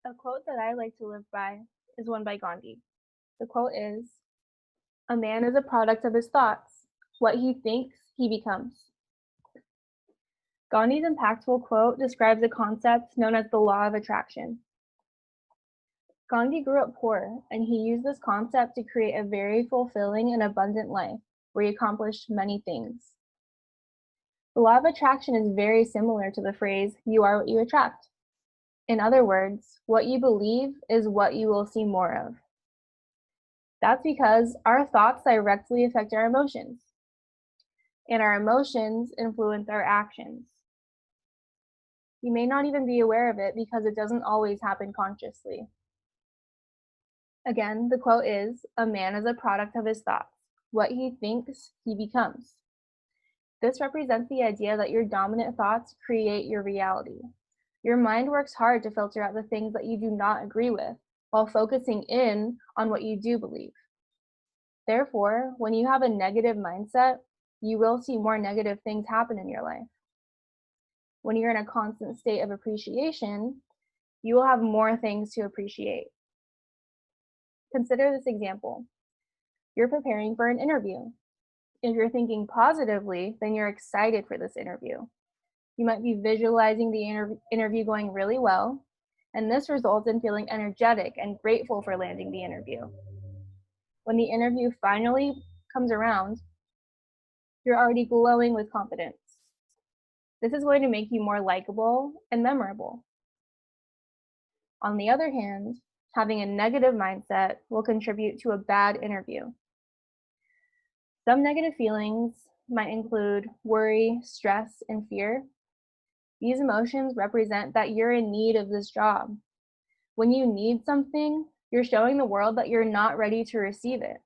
A quote that I like to live by is one by Gandhi. The quote is, "A man is a product of his thoughts. What he thinks, he becomes." Gandhi's impactful quote describes a concept known as the law of attraction. Gandhi grew up poor, and he used this concept to create a very fulfilling and abundant life where he accomplished many things. The law of attraction is very similar to the phrase, "You are what you attract." In other words, what you believe is what you will see more of. That's because our thoughts directly affect our emotions, and our emotions influence our actions. You may not even be aware of it because it doesn't always happen consciously. Again, the quote is, "A man is a product of his thoughts. What he thinks, he becomes." This represents the idea that your dominant thoughts create your reality. Your mind works hard to filter out the things that you do not agree with, while focusing in on what you do believe. Therefore, when you have a negative mindset, you will see more negative things happen in your life. When you're in a constant state of appreciation, you will have more things to appreciate. Consider this example. You're preparing for an interview. If you're thinking positively, then you're excited for this interview. You might be visualizing the interview going really well, and this results in feeling energetic and grateful for landing the interview. When the interview finally comes around, you're already glowing with confidence. This is going to make you more likable and memorable. On the other hand, having a negative mindset will contribute to a bad interview. Some negative feelings might include worry, stress, and fear. These emotions represent that you're in need of this job. When you need something, you're showing the world that you're not ready to receive it.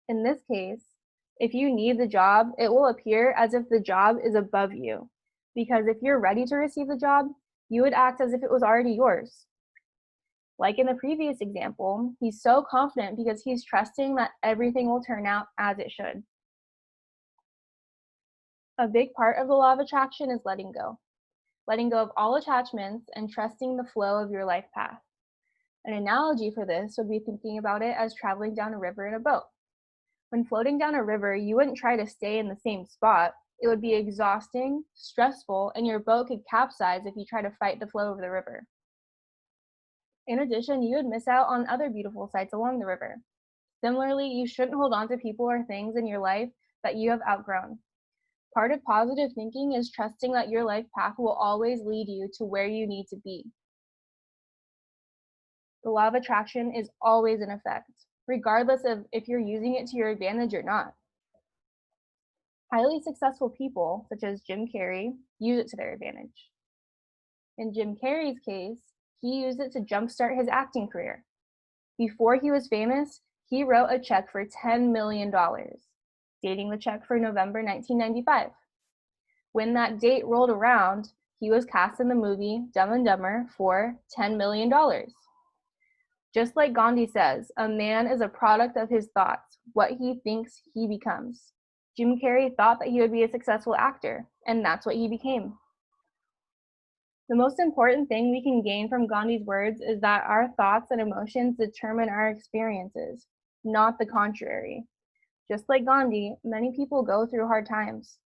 In this case, if you need the job, it will appear as if the job is above you. Because if you're ready to receive the job, you would act as if it was already yours. Like in the previous example, he's so confident because he's trusting that everything will turn out as it should. A big part of the law of attraction is letting go. Letting go of all attachments and trusting the flow of your life path. An analogy for this would be thinking about it as traveling down a river in a boat. When floating down a river, you wouldn't try to stay in the same spot. It would be exhausting, stressful, and your boat could capsize if you try to fight the flow of the river. In addition, you would miss out on other beautiful sights along the river. Similarly, you shouldn't hold on to people or things in your life that you have outgrown. Part of positive thinking is trusting that your life path will always lead you to where you need to be. The law of attraction is always in effect, regardless of if you're using it to your advantage or not. Highly successful people, such as Jim Carrey, use it to their advantage. In Jim Carrey's case, he used it to jumpstart his acting career. Before he was famous, he wrote a check for $10 million, dating the check for November 1995. When that date rolled around, he was cast in the movie Dumb and Dumber for $10 million. Just like Gandhi says, a man is a product of his thoughts. What he thinks, he becomes. Jim Carrey thought that he would be a successful actor, and that's what he became. The most important thing we can gain from Gandhi's words is that our thoughts and emotions determine our experiences, not the contrary. Just like Gandhi, many people go through hard times.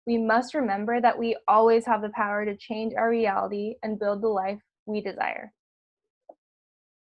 We must remember that we always have the power to change our reality and build the life we desire.